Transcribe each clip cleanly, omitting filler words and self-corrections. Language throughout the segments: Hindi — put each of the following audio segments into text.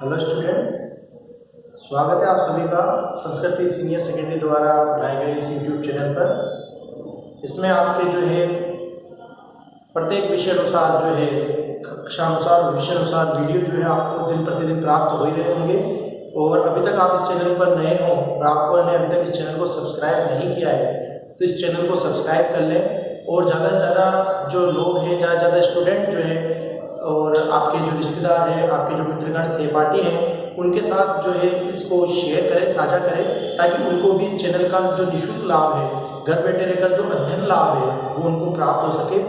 हेलो स्टूडेंट, स्वागत है आप सभी का संस्कृति सीनियर सेकेंडरी द्वारा बनाए गए इस यूट्यूब चैनल पर। इसमें आपके जो है प्रत्येक विषय अनुसार जो है कक्षा अनुसार विषय अनुसार वीडियो जो है आपको दिन प्रतिदिन प्राप्त हो ही रहे होंगे। और अभी तक आप इस चैनल पर नए हों और आपने अभी तक इस चैनल को सब्सक्राइब नहीं किया है तो इस चैनल को सब्सक्राइब कर लें और ज़्यादा से ज़्यादा जो लोग हैं, ज़्यादा स्टूडेंट जो है और आपके जो रिश्तेदार हैं, आपके जो मित्रगण सहपाठी हैं, उनके साथ जो है इसको शेयर करें, साझा करें, ताकि उनको भी इस चैनल का जो निःशुल्क लाभ है, घर बैठे रहकर जो अध्ययन लाभ है वो उनको प्राप्त हो सके।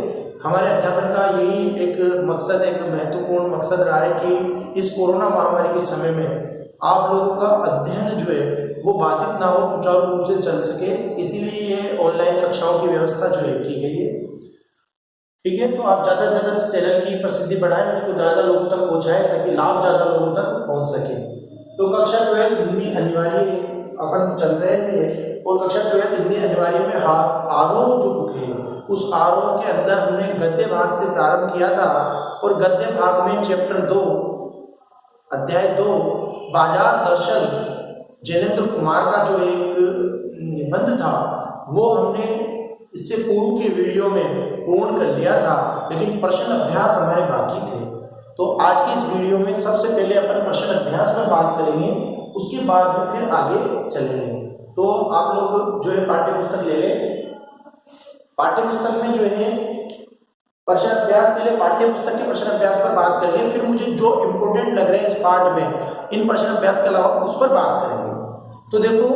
हमारे अध्यापन का यही एक मकसद, एक महत्वपूर्ण मकसद रहा है कि इस कोरोना महामारी के समय में आप लोगों का अध्ययन जो है वो बाधित ना हो, सुचारू रूप से चल सके, इसीलिए ये ऑनलाइन कक्षाओं की व्यवस्था जो है की गई है। ठीक है, तो आप ज़्यादा से ज़्यादा चैनल की प्रसिद्धि बढ़ाएं, उसको ज़्यादा लोगों तक पहुँचाएं ताकि लाभ ज़्यादा लोगों तक पहुँच सके। तो कक्षा 12 हिंदी अनिवार्य अपन चल रहे थे और कक्षा 12 हिंदी अनिवार्य में आरोह जो बुक है उस आरोह के अंदर हमने गद्य भाग से प्रारंभ किया था और गद्य भाग में चैप्टर 2 अध्याय 2 बाजार दर्शन जैनेन्द्र कुमार का जो एक निबंध था वो हमने इससे पूर्व के वीडियो में पूर्ण कर लिया था, लेकिन प्रश्न अभ्यास हमारे बाकी थे। तो आज की इस वीडियो में सबसे पहले अपन प्रश्न अभ्यास पर बात करेंगे, उसके बाद में फिर आगे चलेंगे। तो आप लोग जो है पाठ्य पुस्तक ले लें। पाठ्य पुस्तक में जो है प्रश्न अभ्यास, पहले पाठ्य पुस्तक के प्रश्न अभ्यास पर बात करेंगे, फिर मुझे जो इम्पोर्टेंट लग रहे हैं इस पार्ट में इन प्रश्न अभ्यास के अलावा उस पर बात करेंगे। तो देखो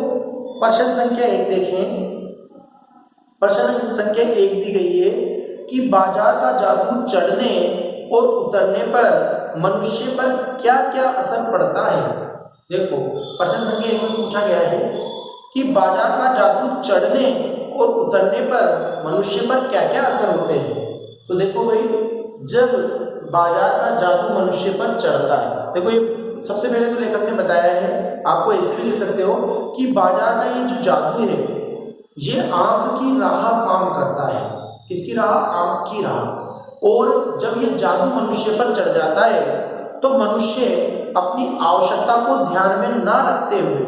प्रश्न संख्या 1 देखें। प्रश्न संख्या 1 दी गई है कि बाजार का जादू चढ़ने और उतरने पर मनुष्य पर क्या क्या असर पड़ता है। देखो प्रश्न संख्या 1 में पूछा गया है कि बाजार का जादू चढ़ने और उतरने पर मनुष्य पर क्या क्या असर होते हैं। तो देखो भाई, जब बाजार का जादू मनुष्य पर चढ़ता है, देखो ये सबसे पहले तो लेखक ने बताया है, आपको ऐसे भी लिख सकते हो कि बाजार का ये जो जादू है ये आंख की राह काम करता है। किसकी राह? आंख की राह। और जब ये जादू मनुष्य पर चढ़ जाता है तो मनुष्य अपनी आवश्यकता को ध्यान में ना रखते हुए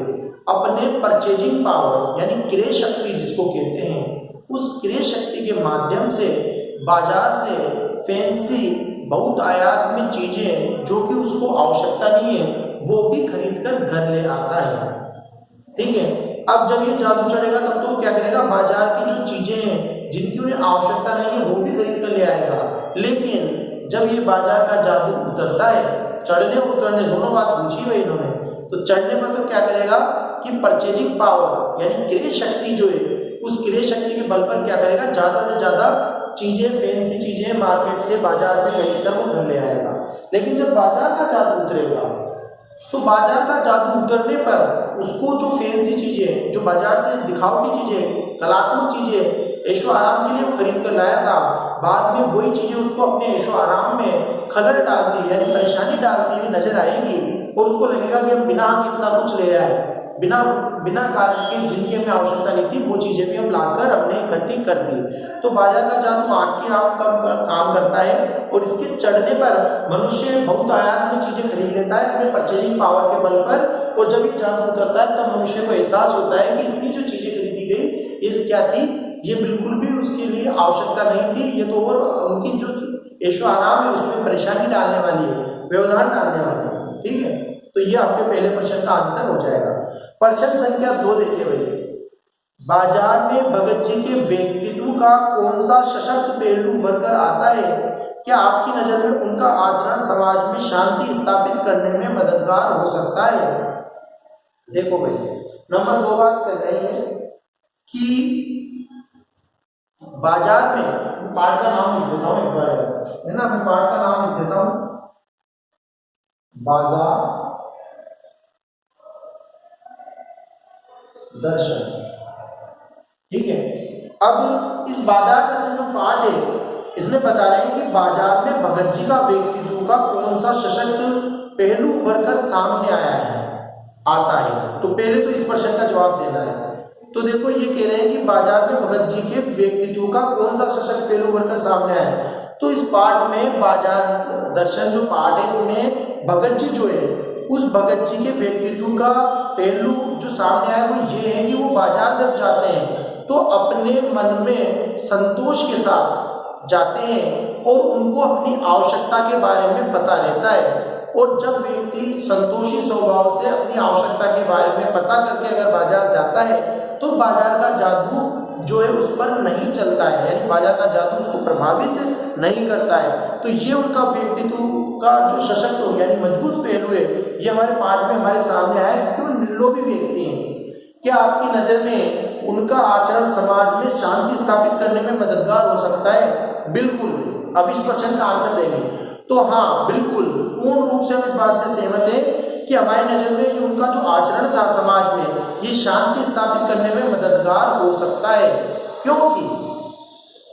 अपने परचेजिंग पावर यानी क्रय शक्ति जिसको कहते हैं, उस क्रय शक्ति के माध्यम से बाजार से फैंसी बहुत आयात में चीजें जो कि उसको आवश्यकता नहीं है वो भी खरीद कर घर ले आता है। ठीक है, अब जब ये जादू चढ़ेगा तब तो क्या करेगा, बाजार की जो चीजें हैं जिनकी उन्हें आवश्यकता नहीं है वो भी खरीद कर ले आएगा। लेकिन जब ये बाजार का जादू उतरता है, चढ़ने उतरने दोनों बात पूछी भाई इन्होंने, तो चढ़ने पर तो क्या करेगा कि परचेजिंग पावर यानी क्रय शक्ति जो है उस क्रय शक्ति के बल पर क्या करेगा, ज्यादा से ज्यादा चीजें, फैंसी चीजें मार्केट से बाजार से खरीद कर वो घर ले आएगा। लेकिन जब बाजार का जादू उतरेगा तो बाजार का जादू उतरने पर उसको जो फैंसी चीजें, जो बाजार से दिखावटी चीजें, कलात्मक चीजें ऐशो आराम के लिए वो खरीद कर लाया था, बाद में वही चीजें उसको अपने ऐशो आराम में खलल डालती यानी परेशानी डालती हुई नजर आएगी और उसको लगेगा कि हम बिना इतना कुछ ले आए, बिना कारण के जिनकी हमें आवश्यकता नहीं थी वो चीजें भी हम लाकर हमने इकट्ठी कर दी। तो बाजार का जादू आंख की राह काम करता है और इसके चढ़ने पर मनुष्य बहुत आयात में चीजें खरीद लेता है अपने परचेजिंग पावर के बल पर। और जब ये जादू उतरता है तब मनुष्य को एहसास होता है कि इतनी जो चीजें खरीदी गई ये क्या थी, ये बिल्कुल भी उसके लिए आवश्यकता नहीं थी, ये तो और उनकी जो ऐशो आराम है उसमें परेशानी डालने वाली है, व्यवधान डालने वाली है। ठीक है, तो ये आपके पहले प्रश्न का आंसर हो जाएगा। प्रश्न संख्या 2 देखिए भाई, बाजार में भगत जी के व्यक्तित्व का कौन सा सशक्त पहलू उभर कर आता है? क्या आपकी नजर में उनका आचरण समाज में शांति स्थापित करने में मददगार हो सकता है? देखो भाई, नंबर 2 बात कर रही है कि बाजार में, पाठ का नाम लिख देता हूं एक बार, है ना, मैं पाठ का नाम लिख देता हूं, बाजार दर्शन। ठीक है, अब इस बाजार दर्शन जो पाठ है इसमें बता रहे हैं कि बाजार में भगत जी का व्यक्तित्व का कौन सा सशक्त पहलू उभर कर सामने आता है। तो पहले तो इस प्रश्न का जवाब देना है। तो देखो ये कह रहे हैं कि बाजार में भगत जी के व्यक्तित्व का कौन सा सशक्त पहलू उभर कर सामने आया है। तो इस पाठ में बाजार दर्शन जो पाठ है इसमें भगत जी जो है उस भगत जी के व्यक्तित्व का पहलू जो सामने आया वो ये है कि वो बाजार जब जाते हैं तो अपने मन में संतोष के साथ जाते हैं और उनको अपनी आवश्यकता के बारे में पता रहता है। और जब व्यक्ति संतोषी स्वभाव से अपनी आवश्यकता के बारे में पता करके अगर बाजार जाता है तो बाजार का जादू जो है उस पर नहीं चलता है, यानी बाजार का जादू उसको प्रभावित नहीं करता है। तो ये उनका व्यक्तित्व का जो सशक्त हो यानी मजबूत पहलू है, ये हमारे पाठ में हमारे सामने आया क्योंकि वो निर्लोभी व्यक्ति हैं। क्या आपकी नज़र में उनका आचरण समाज में शांति स्थापित करने में मददगार हो सकता है? बिल्कुल। अब इस प्रश्न का आंसर देंगे तो हाँ बिल्कुल, पूर्ण रूप से हम इस बात से सहमत हैं कि हमारी नज़र में उनका जो आचरण था समाज में ये शांति स्थापित करने में मददगार हो सकता है, क्योंकि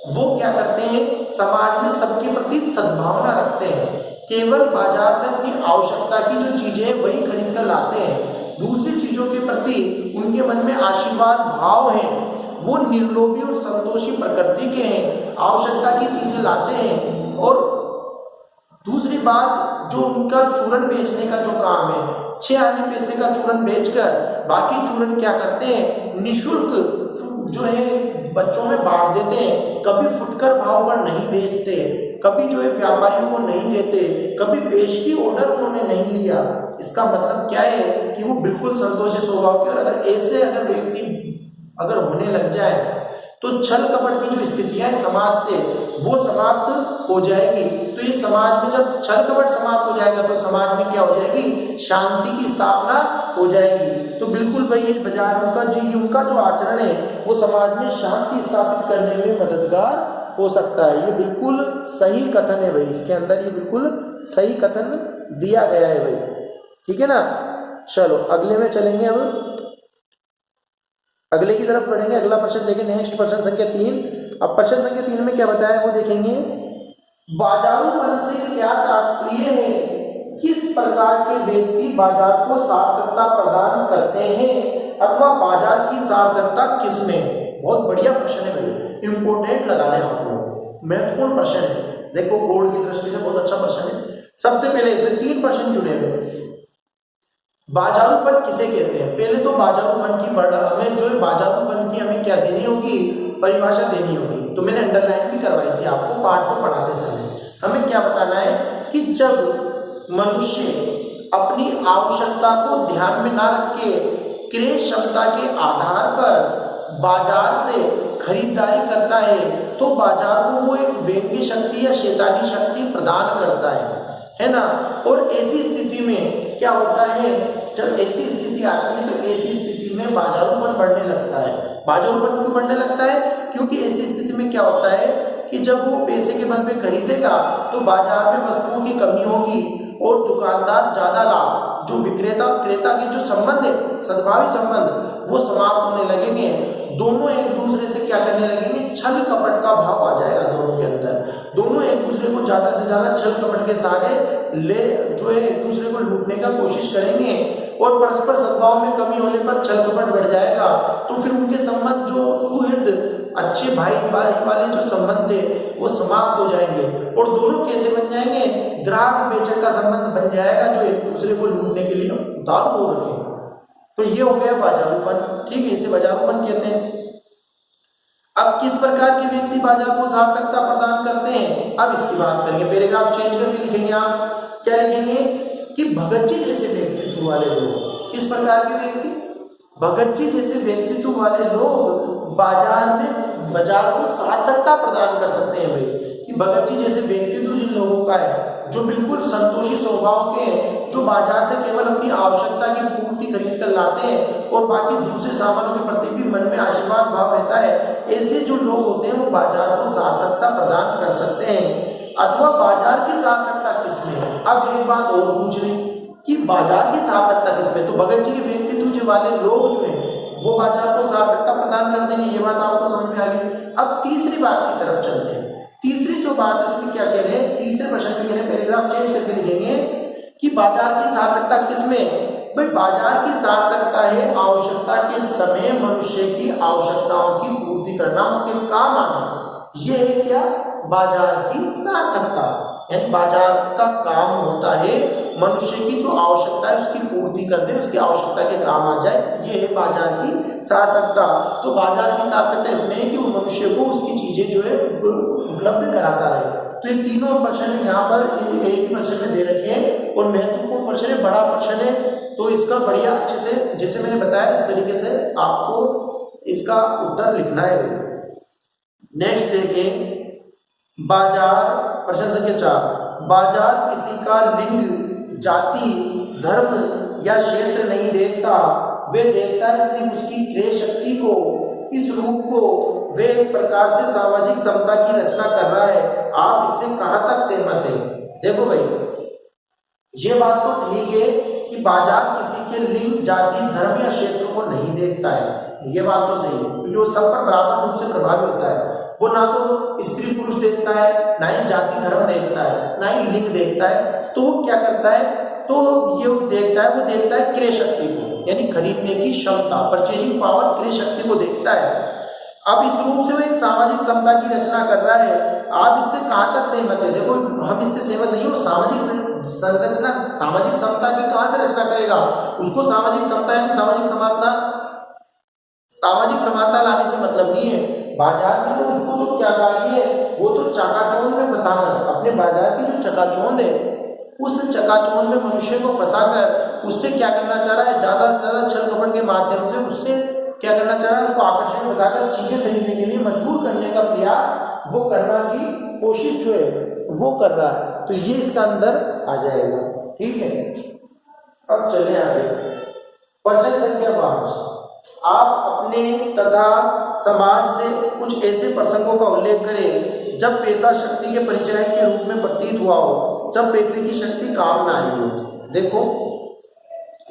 वो क्या करते हैं, समाज में सबके प्रति सद्भावना रखते हैं, केवल बाजार से अपनी आवश्यकता की जो चीजें हैं वही खरीद कर लाते हैं, दूसरी चीजों के प्रति उनके मन में आशीर्वाद भाव है, वो निर्लोभी और संतोषी प्रकृति के हैं, आवश्यकता की चीजें लाते हैं। और दूसरी बात जो उनका चूरन बेचने का जो काम है, 6 आने पैसे का चूरन बेचकर बाकी चूरन क्या करते हैं, निःशुल्क जो है बच्चों में बांट देते हैं, कभी फुटकर भाव पर नहीं बेचते, कभी जो है व्यापारियों को नहीं देते, कभी पेशगी ऑर्डर उन्होंने नहीं लिया। इसका मतलब क्या है कि वो बिल्कुल संतोषी स्वभाव के, और अगर ऐसे अगर व्यक्ति अगर होने लग जाए तो छल कपट की जो स्थितियां हैं समाज से वो समाप्त हो जाएगी। तो ये समाज में जब छल कपट समाप्त हो जाएगा तो समाज में क्या हो जाएगी, शांति की स्थापना हो जाएगी। तो बिल्कुल भाई ये बाजार उनका जो आचरण है वो समाज में शांति स्थापित करने में मददगार हो सकता है। ये बिल्कुल सही कथन है भाई, इसके अंदर ये बिल्कुल सही कथन दिया गया है भाई, ठीक है ना। चलो अगले में चलेंगे, अब अगले की तरफ बढ़ेंगे, अगला प्रश्न देखें, नेक्स्ट प्रश्न संख्या 3। अब प्रश्न संख्या 3 में क्या बताया वो देखेंगे, बाजारूपन से क्या तात्पर्य है, किस प्रकार के व्यक्ति बाजार को सार्थकता प्रदान करते हैं अथवा बाजार की सार्थकता किसमें। बहुत बढ़िया प्रश्न है भाई, इंपोर्टेंट लगाना है आपको, महत्वपूर्ण प्रश्न है, देखो बोर्ड की दृष्टि से बहुत अच्छा प्रश्न है। सबसे पहले इसमें 3 प्रश्न जुड़े हुए। बाजारूपन किसे कहते हैं, पहले तो बाजारूपन की हमें जो है बाजारूपन की हमें क्या देनी होगी, परिभाषा देनी होगी। तो मैंने अंडरलाइन भी करवाई थी आपको पाठ को पढ़ाते समय। हमें क्या बताना है कि जब मनुष्य अपनी आवश्यकता को ध्यान में ना रख के क्रय क्षमता के आधार पर बाजार से खरीदारी करता है तो बाजार को वो एक व्यंग्य शक्ति या शैतानी शक्ति प्रदान करता है ना। और ऐसी स्थिति में क्या होता है, जब ऐसी स्थिति आती है तो ऐसी स्थिति में बाजारूपन बढ़ने लगता है। बाजारूपन क्यों बढ़ने लगता है, क्योंकि ऐसी स्थिति में क्या होता है कि जब वो पैसे के बल पे खरीदेगा तो बाजार में वस्तुओं की कमी होगी और दुकानदार ज्यादा लाभ, जो विक्रेता और क्रेता के जो संबंध है, सद्भावी संबंध, वो समाप्त होने लगेंगे। दोनों एक दूसरे से क्या करने लगेंगे, छल कपट का भाव आ जाएगा दोनों के अंदर। दोनों एक दूसरे को ज्यादा से ज्यादा छल कपट के सहारे ले जो है एक दूसरे को लूटने का कोशिश करेंगे और परस्पर सद्भाव में कमी होने पर छल कपट बढ़ जाएगा। तो फिर उनके संबंध जो सुहृद अच्छे भाई वाले जो संबंध थे वो समाप्त हो जाएंगे और दोनों कैसे बन जाएंगे, ग्राहक बेचक का संबंध बन जाएगा जो एक दूसरे को लूटने के लिए उतार हो रखे। तो ये हो गया बाजारूपन, ठीक है, इसे बाजारूपन कहते हैं। अब किस प्रकार के व्यक्ति बाजार को सार्थकता प्रदान करते हैं, अब इसकी बात करेंगे। पैराग्राफ चेंज करके लिखेंगे, आप क्या लिखेंगे कि भगत जी जैसे व्यक्तित्व वाले लोग, किस प्रकार के व्यक्ति, भगत जी जैसे व्यक्तित्व वाले लोग बाजार को सार्थकता प्रदान कर सकते हैं। भाई कि भगत जी जैसे व्यक्तित्व जिन लोगों का है जो बिल्कुल संतोषी स्वभाव के हैं, जो बाजार से केवल अपनी आवश्यकता की पूर्ति खरीद कर लाते हैं और बाकी दूसरे सामानों के प्रति भी मन में आशीर्वाद भाव रहता है, ऐसे जो लोग होते हैं वो बाजार को सार्थकता प्रदान कर सकते हैं। अथवा बाजार की सार्थकता किसमें है, अब एक बात और पूछ लें कि बाजार की सार्थकता किसमें, तो भगत जी के व्यक्तित्व वाले लोग जो है वो बाजार को सार्थकता प्रदान कर देंगे, ये बात आपको समझ में आ गई। अब तीसरी बात की तरफ चलते हैं। तीसरी जो बात है उसमें क्या कह रहे हैं, तीसरे प्रश्न में कह रहे हैं, पैराग्राफ चेंज करके लिखेंगे कि बाजार की सार्थकता किसमें, भाई बाजार की सार्थकता है आवश्यकता के समय मनुष्य की आवश्यकताओं की पूर्ति करना, उसके काम आना, ये है क्या बाजार की सार्थकता। यानी बाजार का काम होता है मनुष्य की जो आवश्यकता है उसकी पूर्ति कर दे, उसकी आवश्यकता के काम आ जाए, ये है बाजार की सार्थकता। तो बाजार की सार्थकता इसमें है कि वो मनुष्य को उसकी चीजें जो है उपलब्ध कराता है। तो ये तीनों प्रश्न यहाँ पर एक ही प्रश्न में दे रखे हैं और महत्वपूर्ण प्रश्न है, बड़ा प्रश्न है, तो इसका बढ़िया अच्छे से जैसे मैंने बताया इस तरीके से आपको इसका उत्तर लिखना है। नेक्स्ट देखें, बाजार प्रश्न संख्या 4, बाजार किसी का लिंग, जाति, धर्म या क्षेत्र नहीं देखता, वे देखता है सिर्फ उसकी क्रय शक्ति को। इस रूप को वे एक प्रकार से सामाजिक समता की रचना कर रहा है। आप इससे कहां तक सहमत हैं? देखो भाई, ये बात तो ठीक है कि बाजार किसी के लिंग, जाति, धर्म या क्षेत्र को नहीं देखता है, ये बात तो सही है, क्योंकि वो सब पर बराबर रूप से प्रभावी होता है। वो ना तो स्त्री पुरुष देखता है, ना ही जाति धर्म देखता है, ना ही लिंग देखता है। तो वो क्या करता है, तो ये देखता है क्रय शक्ति को, यानी खरीदने की क्षमता, परचेजिंग पावर, क्रय शक्ति को देखता है। अब इस रूप से वो एक सामाजिक समता की रचना कर रहा है। आप इससे कहां तक सहमत है? देखो, हम इससे सहमत नहीं, वो सामाजिक संरचना, सामाजिक समता की कहां से रचना करेगा? उसको सामाजिक समता यानी सामाजिक समानता लाने से मतलब नहीं है। बाजार में तो उसको तो क्या कार्य है, वो तो चकाचौंध में फंसाकर, अपने बाजार की जो चकाचौंध है उस चकाचौंध में मनुष्य को फंसाकर उससे क्या करना चाह रहा है, ज्यादा से ज्यादा छल कपट के माध्यम से उससे क्या करना चाह रहा है, उसको आकर्षण में फंसाकर चीजें खरीदने के लिए मजबूर करने का प्रयास वो करना की कोशिश जो है वो कर रहा है। तो ये इसका अंदर आ जाएगा, ठीक है। अब चले आगे, प्रश्न संख्या 5, आप अपने तथा समाज से कुछ ऐसे प्रसंगों का उल्लेख करें जब पैसा शक्ति के परिचय के रूप में प्रतीत हुआ हो, जब पैसे की शक्ति काम ना आई हो। देखो,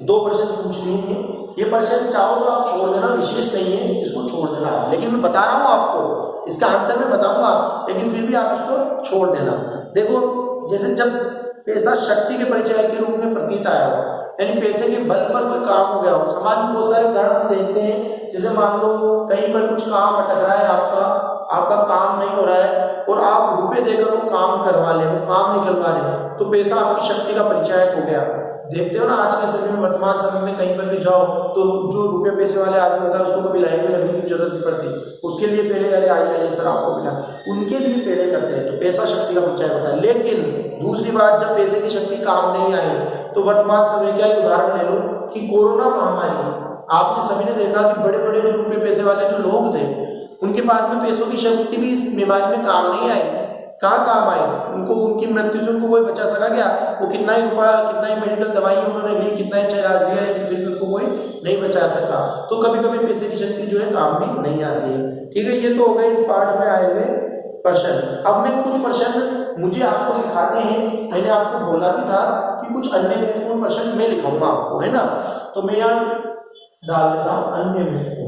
2 प्रश्न पूछ लिए हैं, ये प्रश्न चाहो तो आप छोड़ देना, विशेष नहीं है, इसको छोड़ देना, लेकिन मैं बता रहा हूँ आपको, इसका आंसर मैं बताऊंगा, लेकिन फिर भी आप इसको छोड़ देना। देखो, जैसे जब पैसा शक्ति के परिचय के रूप में प्रतीत आया हो, यानी पैसे के बल पर कोई काम हो गया हो। समाज में बहुत सारे उदाहरण हम देखते हैं, जैसे मान लो कहीं पर कुछ काम अटक रहा है, आपका काम नहीं हो रहा है और आप रुपए देकर वो काम करवा ले, वो काम निकलवा ले, तो पैसा आपकी शक्ति का परिचायक हो गया। देखते हो ना, आज के समय में, वर्तमान समय में कहीं पर भी जाओ तो जो रुपये पैसे वाले आदमी होता है उसको कभी लाइन में लगने की जरूरत नहीं पड़ती, उसके लिए पहले अरे आइए सर आपको मिला, उनके लिए पहले करते हैं। तो पैसा शक्ति का परिचय होता है। लेकिन दूसरी बात, जब पैसे की शक्ति काम नहीं आई तो वर्तमान समय का एक उदाहरण ले लो कि कोरोना महामारी, आपने सभी ने देखा कि बड़े बड़े जो रुपये पैसे वाले जो लोग थे उनके पास में पैसों की शक्ति भी इस बीमारी में काम नहीं आई। कहाँ काम आई? उनको, उनकी मृत्यु से उनको कोई बचा सका क्या? वो कितना ही रुपया, कितना ही मेडिकल दवाई उन्होंने ली, कितना ही इलाज लिया, लेकिन फिर भी उनको कोई नहीं बचा सका। तो कभी कभी पैसे की शक्ति जो है काम में नहीं आती है, ठीक है। ये तो हो गए इस पार्ट में आए हुए प्रश्न। अब मैं कुछ प्रश्न मुझे आपको लिखाते हैं, मैंने आपको बोला भी था कि कुछ अन्य महत्वपूर्ण प्रश्न मैं लिखाऊंगा आपको, है ना। तो मैं यहाँ डाल देता हूँ अन्य महत्वपूर्ण,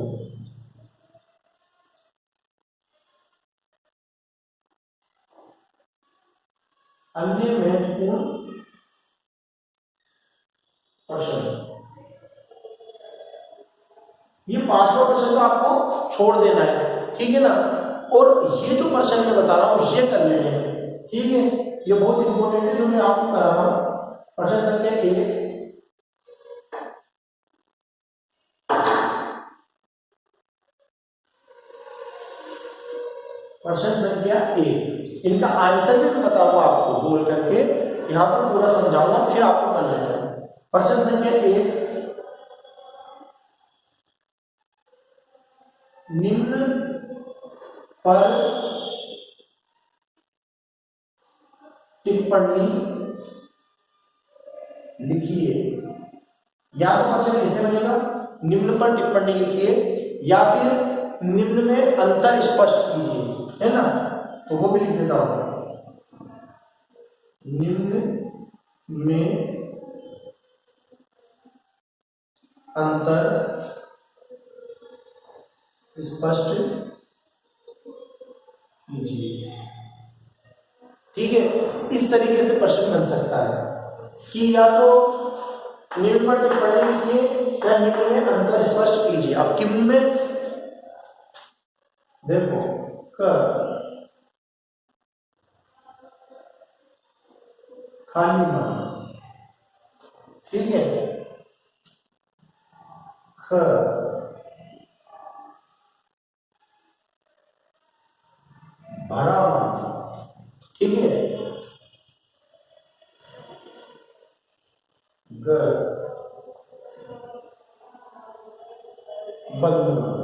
अन्य महत्वपूर्ण प्रश्न। ये 5वां प्रश्न तो आपको छोड़ देना है, ठीक है ना। और ये जो प्रश्न मैं बता रहा हूं ये कर लेने हैं, ठीक है। ये बहुत इंपॉर्टेंट है जो मैं आपको करा रहा हूं। प्रश्न संख्या 1, प्रश्न संख्या 1, इनका आंसर भी मैं बताऊंगा आपको बोल करके, यहां पर पूरा समझाऊंगा, फिर आपको कर लेना है। प्रश्न संख्या 1, निम्न पर टिप्पणी लिखिए। या तो प्रश्न कैसे बनेगा, निम्न पर टिप्पणी लिखिए, या फिर निम्न में अंतर स्पष्ट कीजिए, है ना। तो वो भी लिख देता हूं, निम्न में अंतर स्पष्ट कीजिए, ठीक है। इस तरीके से प्रश्न बन सकता है कि या तो निम्न पर टिप्पणी लिखिए या निम्न में अंतर स्पष्ट कीजिए। अब किम में देखो कर खाली मन, ठीक है। ख भरा मन, ठीक है। ग बंद मन।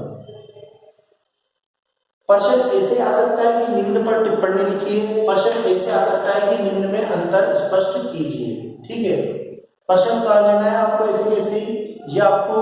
प्रश्न ऐसे आ सकता है कि निम्न पर टिप्पणी लिखिए। प्रश्न ऐसे आ सकता है कि निम्न में अंतर स्पष्ट कीजिए, ठीक है। प्रश्न उतार लेना है आपको ऐसे ऐसे, ये आपको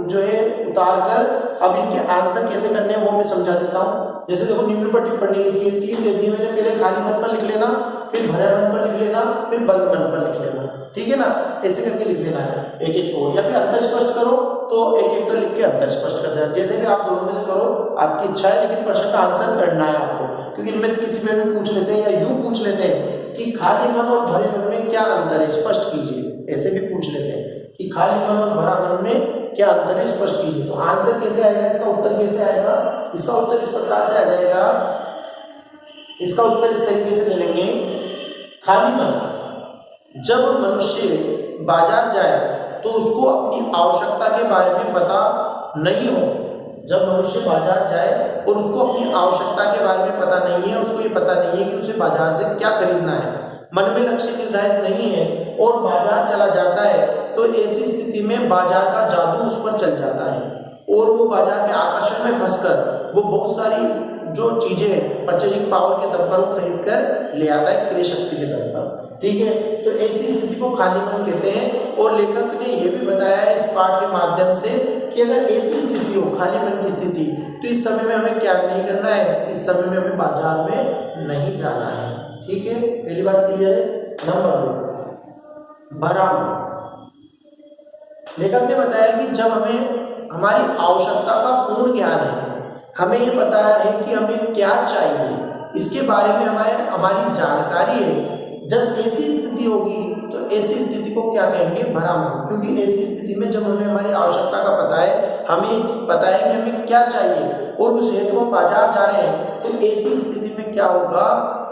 जो है उतार कर अब इनके आंसर कैसे करने हैं वो मैं समझा देता हूँ। जैसे देखो, निम्न पर टिप्पणी लिखिए, 3 दे दिए मैंने, पहले खाली मन पर लिख लेना, फिर भरे मन पर लिख लेना, फिर बंद मन पर लिख लेना, ठीक है ना। ऐसे करके लिख लेना है एक एक को, या फिर अंतर स्पष्ट करो तो एक एक को लिख के अंतर स्पष्ट कर देना, जैसे कि आप दोनों में से करो, आपकी इच्छा है। लेकिन प्रश्न का आंसर करना है आपको, क्योंकि इनमें से किसी में भी पूछ लेते हैं या यूं पूछ लेते हैं कि खाली मन और भरे मन में क्या अंतर है, स्पष्ट कीजिए। ऐसे भी पूछ लेते हैं कि खाली मन और भरा मन में क्या अंतर है, स्पष्ट कीजिए। तो आंसर कैसे आएगा, इसका उत्तर कैसे आएगा? इसका उत्तर इस प्रकार से आ जाएगा, इसका उत्तर इस तरीके से ले लेंगे। खाली मन, जब मनुष्य बाजार जाए तो उसको अपनी आवश्यकता के बारे में पता नहीं हो। जब मनुष्य बाजार जाए और उसको अपनी आवश्यकता के बारे में पता नहीं है, उसको ये पता नहीं है कि उसे बाजार से क्या खरीदना है, मन में लक्ष्य निर्धारित नहीं है और बाजार चला जाता है, तो ऐसी स्थिति में बाजार का जादू उस पर चल जाता है और वो बाजार के आकर्षण में फंसकर वो बहुत सारी जो चीजें परचेजिंग पावर के दम पर वो खरीद कर ले आता है, क्रय शक्ति के दम पर, ठीक है। तो ऐसी स्थिति को खाली मन कहते हैं। और लेखक ने यह भी बताया है इस पाठ के माध्यम से कि अगर ऐसी स्थिति हो, खाली मन की स्थिति, तो इस समय में हमें क्या नहीं करना है, इस समय में हमें बाजार में नहीं जाना है, ठीक है। पहली बात क्लियर है। नंबर 2, भरा मन। लेखक ने बताया कि जब हमें हमारी आवश्यकता का पूर्ण ज्ञान है, हमें ये पता है कि हमें क्या चाहिए, इसके बारे में हमारी जानकारी है, जब ऐसी स्थिति होगी तो ऐसी स्थिति को क्या कहेंगे, भरा मन। क्योंकि ऐसी स्थिति में जब हमें हमारी आवश्यकता का पता है, हमें पता है कि हमें क्या चाहिए और उस हेतु हम बाजार जा रहे हैं, तो ऐसी स्थिति में क्या होगा,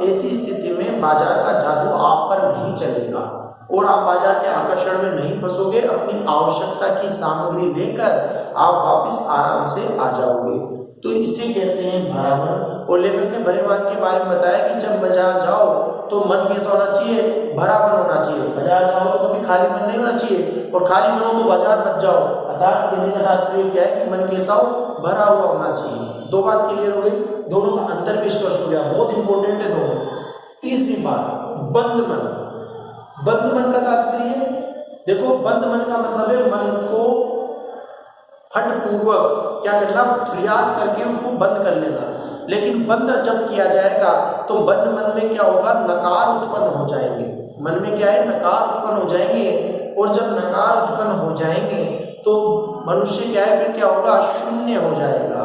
ऐसी स्थिति में बाजार का जादू आप पर नहीं चलेगा और आप बाजार के आकर्षण में नहीं फंसोगे। अपनी आवश्यकता की सामग्री लेकर आप वापस आराम से आ जाओगे, तो इसे कहते हैं भरा मन। और लेखक ने भरे मन के बारे में बताया कि जब बाजार जाओ तो मन कैसा होना चाहिए, भरा मन होना चाहिए। बाजार जाओ तो कभी खाली मन नहीं होना चाहिए, और खाली मन हो तो बाजार मत जाओ। अर्थात कहने का तात्पर्य क्या है कि मन कैसा हो, भरा हुआ होना चाहिए। 2 बात क्लियर हो गई, दोनों का अंतर भी स्पष्ट हो गया, बहुत इंपॉर्टेंट है दोनों। तीसरी बात, बंद मन। बंद मन का तात्पर्य देखो, बंद मन का मतलब है मन को हठपूर्वक क्या करना, प्रयास करके उसको बंद कर लेना। लेकिन बंद जब किया जाएगा तो बंद मन में क्या होगा, नकार उत्पन्न हो जाएंगे। मन में क्या है, नकार उत्पन्न हो जाएंगे, और जब नकार उत्पन्न हो जाएंगे तो मनुष्य क्या है, फिर क्या होगा, शून्य हो जाएगा।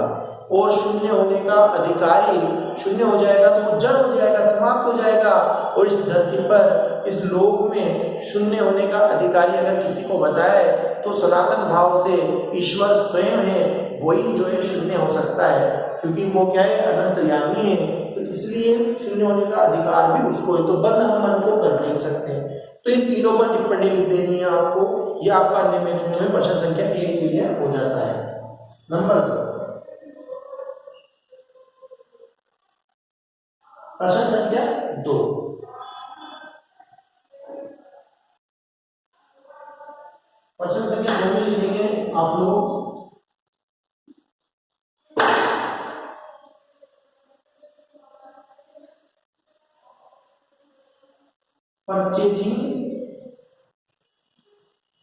और शून्य होने का अधिकारी शून्य हो जाएगा तो वो जड़ हो जाएगा, समाप्त हो जाएगा। और इस धरती पर, इस लोक में शून्य होने का अधिकारी अगर किसी को बताए तो सनातन भाव से ईश्वर स्वयं है, वही जो है शून्य हो सकता है, क्योंकि वो क्या है, अनंतयामी है। तो इसलिए शून्य होने का अधिकार भी उसको है। तो बंद हम मन को कर नहीं सकते। तो ये तीनों पर टिप्पणी लिख देनी है आपको। यह आपका निम्नलिखित में प्रश्न संख्या 1 क्लियर हो जाता है। नंबर 2, प्रश्न संख्या 2, प्रश्न संख्या 2 में लिखेंगे आप लोग, परचेजिंग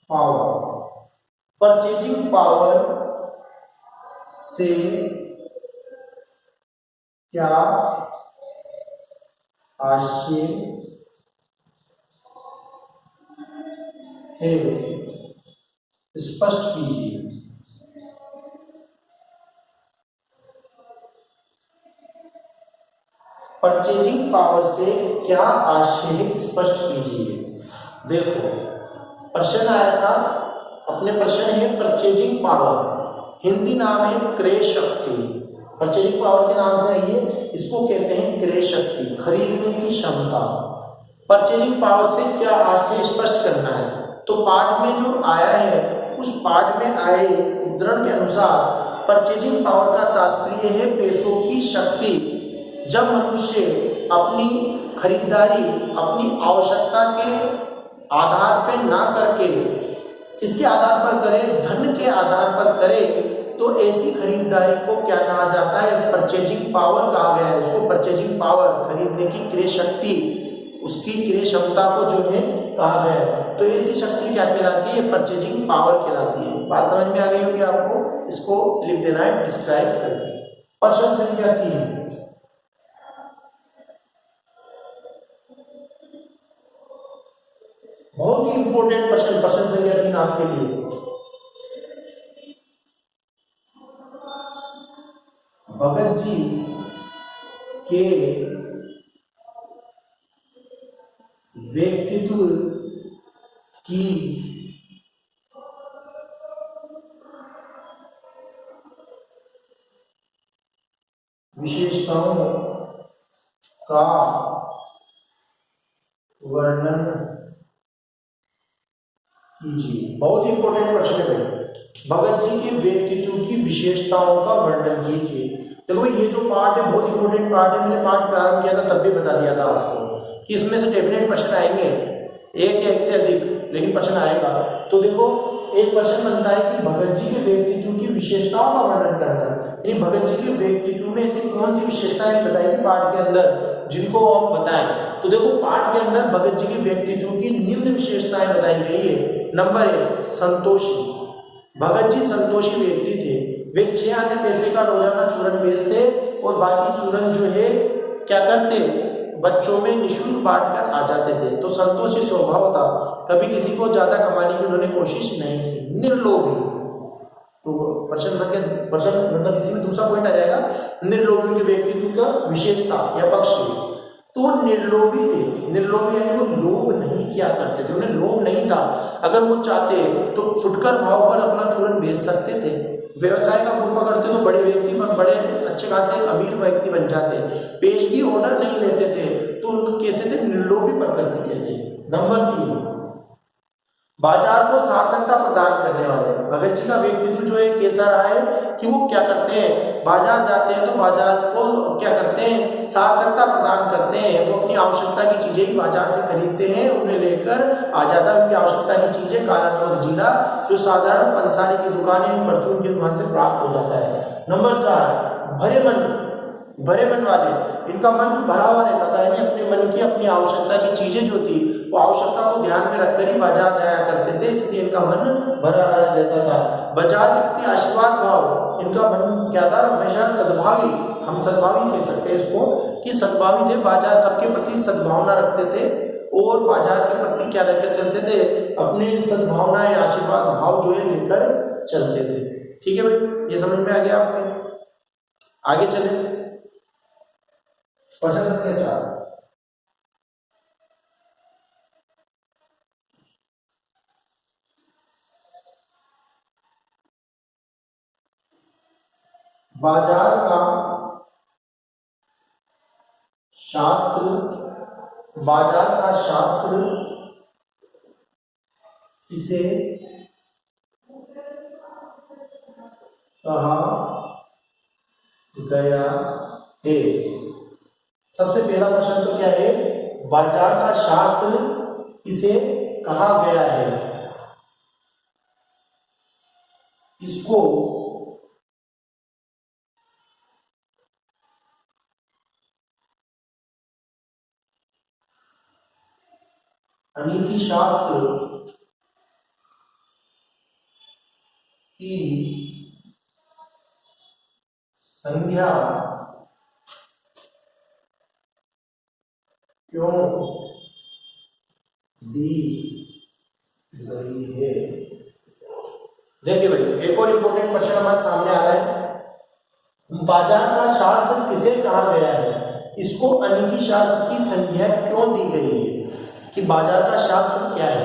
पावर। परचेजिंग पावर से क्या आशय है, स्पष्ट कीजिए। परचेजिंग पावर से क्या आशय है, स्पष्ट कीजिए। देखो, प्रश्न आया था, अपने प्रश्न है परचेजिंग पावर, हिंदी नाम है क्रय शक्ति। परचेजिंग पावर के नाम से आइए, इसको कहते हैं क्रय शक्ति, खरीदने की क्षमता। परचेजिंग पावर से क्या आशय स्पष्ट करना है। तो पाठ में जो आया है उस पाठ में आए उद्धरण के अनुसार परचेजिंग पावर का तात्पर्य है पैसों की शक्ति। जब मनुष्य अपनी खरीदारी अपनी आवश्यकता के आधार पर ना करके इसके आधार पर करे, धन के आधार पर करे, तो ऐसी खरीदारी को क्या कहा जाता है, परचेजिंग पावर कहा गया है। उसको परचेजिंग पावर, खरीदने की क्रय शक्ति, उसकी क्रय क्षमता को जो है कहा गया है। तो ऐसी शक्ति क्या कहलाती है, परचेजिंग पावर कहलाती है। बात समझ में आ गई होगी आपको, इसको लिख देना है डिस्क्राइब करके। प्रश्न संख्या 3, बहुत ही इंपॉर्टेंट प्रश्न, प्रश्न संख्या 3 आपके लिए। भगत जी के व्यक्तित्व की विशेषताओं का वर्णन कीजिए। बहुत इंपॉर्टेंट प्रश्न है भाई। भगत जी के व्यक्तित्व की विशेषताओं का वर्णन कीजिए। देखो भाई ये जो पार्ट है बहुत इंपॉर्टेंट पार्ट है। मैंने पार्ट प्रारंभ किया था तब भी बता दिया था आपको कि इसमें से डेफिनेट प्रश्न आएंगे, एक या एक से अधिक, लेकिन प्रश्न आएगा। तो देखो एक प्रश्न बनता है कि भगत जी के व्यक्तित्व की विशेषताओं का वर्णन करना है, यानी भगत जी के व्यक्तित्व में ऐसी कौन सी विशेषताएं बताएगी पाठ के अंदर जिनको आप बताएं। तो देखो पाठ के अंदर भगत जी के व्यक्तित्व की निम्न विशेषताएं बताई गई है। नंबर 1, संतोषी। भगत जी संतोषी व्यक्ति थे। वे 6 आने पैसे का रोजाना चूरन बेचते और बाकी चूरन जो है क्या करते, बच्चों में निःशुल्क बांटकर आ जाते थे। तो संतोषी स्वभाव था, कभी किसी को ज्यादा कमाने की उन्होंने कोशिश नहीं की। निर्लोभी, तो प्रश्न मतलब किसी में दूसरा पॉइंट आ जाएगा, निर्लोभी के व्यक्तित्व का विशेषता या पक्ष। तो निर्लोभी थे, निर्लोभी यानी वो लोभ नहीं किया करते थे, उन्हें लोभ नहीं था। अगर वो चाहते तो फुटकर भाव पर अपना चूरन बेच सकते थे। व्यवसाय का मुंह पकड़ते तो बड़े व्यक्ति पर बड़े अच्छे खासे अमीर व्यक्ति बन जाते। पेशगी ऑर्डर नहीं लेते थे तो उनको कैसे थे, निर्लोभी प्रकृति के थे। नंबर 3, बाजार को सार्थकता प्रदान करने वाले। भगत जी का व्यक्तित्व जो है कैसा रहा है कि वो क्या करते हैं, बाजार जाते हैं तो बाजार को क्या करते हैं, सार्थकता प्रदान करते हैं। वो अपनी आवश्यकता की चीजें ही बाजार से खरीदते हैं, उन्हें लेकर आ जाता है। उनकी आवश्यकता की चीजें काला नमक जीरा जो साधारण पंसारी की दुकान या परचून की दुकान से प्राप्त हो जाता है। नंबर 4, भरे मन वाले। इनका मन भरा हुआ रहता था, यानी अपने मन की अपनी आवश्यकता की चीजें जो थी वो आवश्यकता को ध्यान में रखकर ही बाजार जाया करते थे, इसलिए इनका मन भरा रहता था। बाजार के प्रति आशीर्वाद भाव, इनका मन क्या था, हमेशा सद्भावी, हम सद्भावी कह सकते हैं इसको कि सद्भावी थे। बाजार सबके प्रति सद्भावना रखते थे और बाजार के प्रति क्या लेकर चलते थे, अपनी सद्भावना या आशीर्वाद भाव जो है लेकर चलते थे। ठीक है भाई, ये समझ में आ गया आपको। आगे चले प्रश्न संख्या 4, बाजार का शास्त्र, बाजार का शास्त्र किसे कहा गया है। सबसे पहला प्रश्न तो क्या है, बाजार का शास्त्र किसे कहा गया है। इसको अनीति शास्त्र की संज्ञा क्यों दी गई है। देखिए भाई एक और इंपॉर्टेंट प्रश्न हमारे सामने आ रहा है, बाजार का शास्त्र किसे कहा गया है, इसको अनीति शास्त्र की संज्ञा क्यों दी गई है। कि बाजार का शास्त्र क्या है,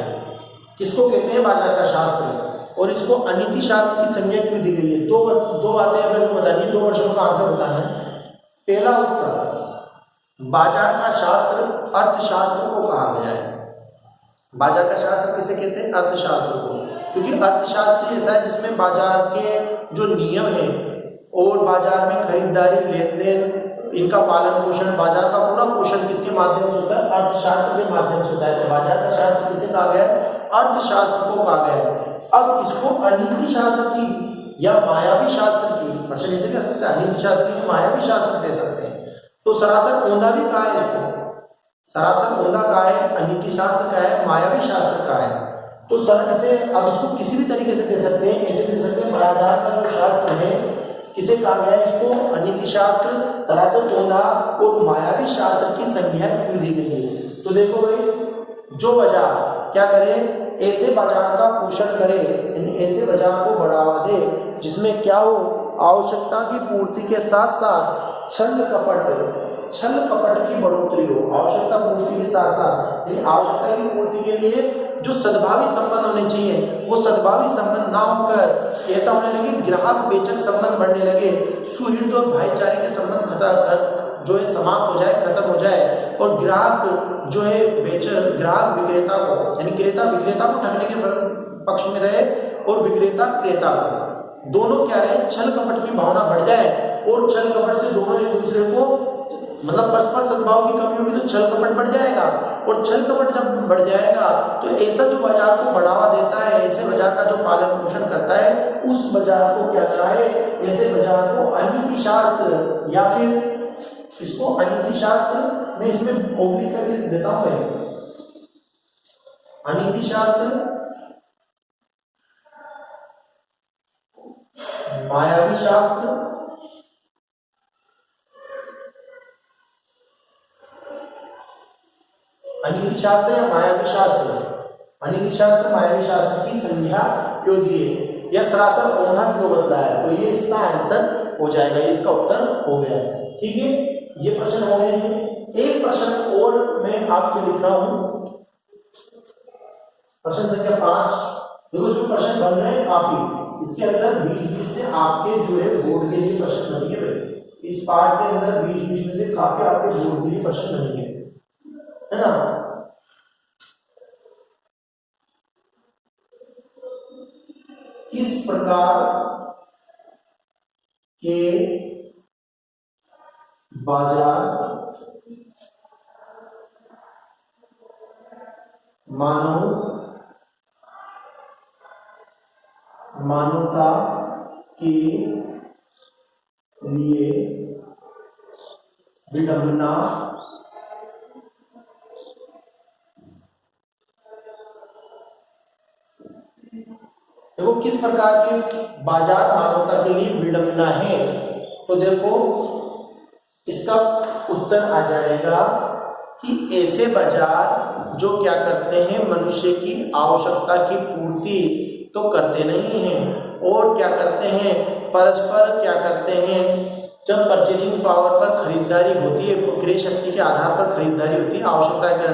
किसको कहते हैं बाजार का शास्त्र, और इसको अनीति शास्त्र की संज्ञा क्यों दी गई है। दो बातें अगर बतानी, 2 प्रश्नों का आंसर बताना है। पहला उत्तर, बाजार का शास्त्र अर्थशास्त्र को कहा गया है। बाजार का शास्त्र किसे कहते हैं? अर्थशास्त्र को, क्योंकि अर्थशास्त्र ऐसा है जिसमें बाजार के जो नियम हैं और बाजार में खरीदारी लेन देन इनका पालन पोषण, बाजार का पूरा पोषण किसके माध्यम से होता है? अर्थशास्त्र के माध्यम से होता है। तो बाजार का शास्त्र किसे कहा गया है? अर्थशास्त्र को कहा गया है। अब इसको अनीति शास्त्र की या मायावी शास्त्र की, प्रश्न ऐसे कह सकते हैं, अनीति शास्त्र की मायावी शास्त्र दे सकते हैं। तो सरासर औंधा भी कहा है इसको, सरासर औंधा कहा है, अनीति शास्त्र का है, मायावी शास्त्र का है। तो सर ऐसे अब इसको किसी भी तरीके से दे सकते हैं, ऐसे दे सकते हैं। बाजार का जो शास्त्र है किसे कहा गया है? इसको अनीति शास्त्र, सरासर औंधा और मायावी शास्त्र की संज्ञा क्यों दी गई है? तो देखो भाई, जो बाजार क्या करे, ऐसे बाजार का पोषण करे, ऐसे बाजार को बढ़ावा दे जिसमें क्या हो, आवश्यकता की पूर्ति के साथ साथ छल कपट की बढ़ोतरी हो। आवश्यकता पूर्ति के साथ साथ, यानी आवश्यकता की पूर्ति के लिए जो सद्भावी संबंध होने चाहिए वो सद्भावी संबंध ना होकर ऐसा होने लगे ग्राहक बेचक संबंध बढ़ने लगे, सुहृद और भाईचारे के संबंध जो है समाप्त हो जाए, खत्म हो जाए, और ग्राहक जो है ग्राहक विक्रेता को, यानी क्रेता विक्रेता को ठगने के पक्ष में रहे और विक्रेता क्रेता को, दोनों क्या रहे, छल कपट की भावना बढ़ जाए और छल कपट से दोनों एक दूसरे को, मतलब परस्पर सद्भाव की कमी होगी तो छल कपट बढ़ जाएगा, और छल कपट जब बढ़ जाएगा तो ऐसा जो बाजार को बढ़ावा देता है, ऐसे बाजार का जो पालन पोषण करता है, उस बाजार को क्या कहा है? ऐसे बाजार को अनीति शास्त्र, या फिर इसको अनीति शास्त्र, मैं इसमें ओब्लिक करके लिख देता हूं, अनीति शास्त्र, मायावी शास्त्र, अनीति शास्त्र या मायावी शास्त्र, अनीति शास्त्र मायावी शास्त्र की संज्ञा क्यों दिए या सरासर औंधा क्यों बतलाया? तो ये इसका आंसर हो जाएगा, ये इसका उत्तर हो गया। ठीक है, ये प्रश्न हो गए हैं। एक प्रश्न और मैं आपके लिख रहा हूं, प्रश्न संख्या 5। देखो इसमें प्रश्न बन रहे हैं काफी, इसके अंदर बीच बीच से आपके जो है बोर्ड के लिए प्रश्न बनेंगे। इस पार्ट के अंदर बीच बीच में से काफी आपके बोर्ड के लिए प्रश्न बनेंगे, है ना। किस प्रकार के बाजार मानवता के लिए विडंबना देखो किस प्रकार के बाजार मानवता के लिए विडंबना है, तो देखो इसका उत्तर आ जाएगा कि ऐसे बाजार जो क्या करते हैं, मनुष्य की आवश्यकता की पूर्ति तो करते नहीं हैं, और क्या करते हैं, परस्पर क्या करते हैं, जब परचेजिंग पावर पर खरीदारी होती है, क्रय शक्ति के आधार पर खरीदारी होती है आवश्यकता के,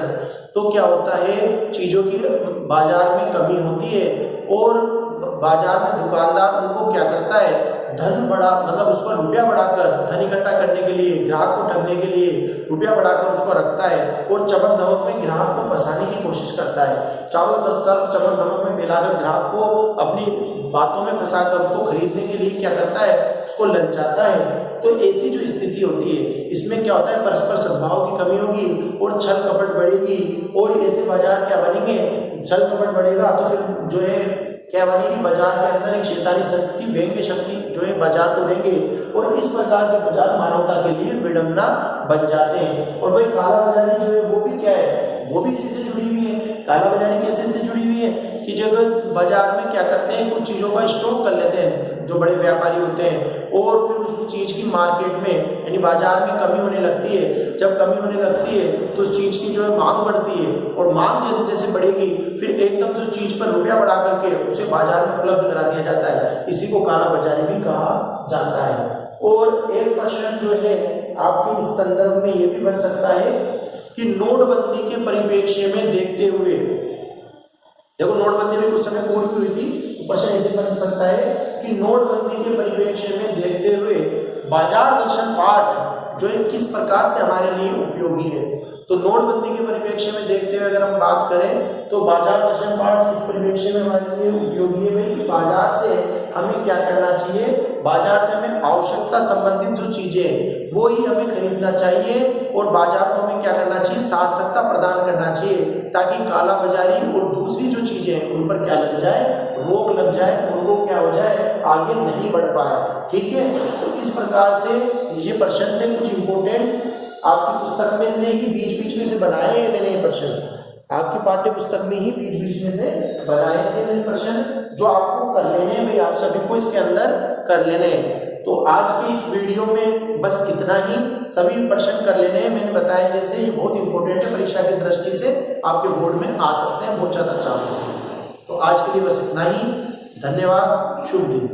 तो क्या होता है, चीजों की बाजार में कमी होती है और बाजार में दुकानदार उनको क्या करता है, धन बढ़ा, मतलब उस पर रुपया बढ़ाकर धन इकट्ठा करने के लिए, ग्राहक को ठगने के लिए रुपया बढ़ाकर उसको रखता है और चमक धमक में ग्राहक को फंसाने की कोशिश करता है। चारों तरफ चमक धमक में फैलाकर ग्राहक को अपनी बातों में फंसाकर उसको खरीदने के लिए क्या करता है, उसको ललचाता है। तो ऐसी जो स्थिति होती है, इसमें क्या होता है, परस्पर सद्भाव की कमी होगी और छल कपट बढ़ेगी, और ऐसे बाजार क्या बनेंगे, छल कपट बढ़ेगा तो फिर जो है क्या बनेगी, बाजार के अंदर एक शैतानी शक्ति, व्यंग्य शक्ति जो है बाजार को देंगे, और इस प्रकार के बाजार मानवता के लिए विडंबना बन जाते हैं। और भाई काला बाजारी जो है वो भी क्या है, वो भी इसी से जुड़ी हुई है। काला बाजारी कैसे से जुड़ी हुई है कि जब बाजार में क्या करते हैं, कुछ चीज़ों का स्टॉक कर लेते हैं जो बड़े व्यापारी होते हैं, और फिर उस चीज़ की मार्केट में यानी बाजार में कमी होने लगती है। जब कमी होने लगती है तो उस चीज़ की जो है मांग बढ़ती है, और मांग जैसे जैसे बढ़ेगी फिर एकदम से उस चीज़ पर रुपया बढ़ा करके उसे बाजार में उपलब्ध करा दिया जाता है। इसी को काला बाजारी भी कहा जाता है। और एक प्रश्न जो है आपके इस संदर्भ में ये भी बन सकता है कि नोटबंदी के परिप्रेक्ष्य में देखते हुए, देखो नोटबंदी में कुछ समय पूर्व हुई थी, तो प्रश्न ऐसे बन सकता है कि नोटबंदी के परिप्रेक्ष्य में देखते हुए बाजार दर्शन पाठ जो है किस प्रकार से हमारे लिए उपयोगी है। तो नोटबंदी के परिप्रेक्ष्य में देखते हुए अगर हम बात करें तो बाजार दर्शन पाठ इस परिप्रेक्ष्य में हमारे लिए उपयोगी है भाई कि बाजार से हमें क्या करना चाहिए, बाजार से हमें आवश्यकता संबंधित जो चीजें हैं वो ही हमें खरीदना चाहिए और बाजार को हमें क्या करना चाहिए, सार्थकता प्रदान करना चाहिए, ताकि काला बाजारी और दूसरी जो चीजें हैं उन पर क्या लग जाए, रोक लग जाए और वो क्या हो जाए, आगे नहीं बढ़ पाए। ठीक है, तो इस प्रकार से ये प्रश्न थे कुछ इंपोर्टेंट, आपकी पुस्तक में से ही बीच बीच में से बनाए हैं मैंने ये प्रश्न, आपकी पाठ्य पुस्तक में ही बीच बीच में से बनाए थे मैंने प्रश्न, जो आपको कर लेने हैं भाई, आप सभी को इसके अंदर कर लेने हैं। तो आज के इस वीडियो में बस इतना ही, सभी प्रश्न कर लेने हैं। मैंने बताया जैसे ये बहुत इंपॉर्टेंट है, परीक्षा की दृष्टि से आपके बोर्ड में आ सकते हैं बहुत ज़्यादा चांस है। तो आज के लिए बस इतना ही, धन्यवाद, शुभ दिन।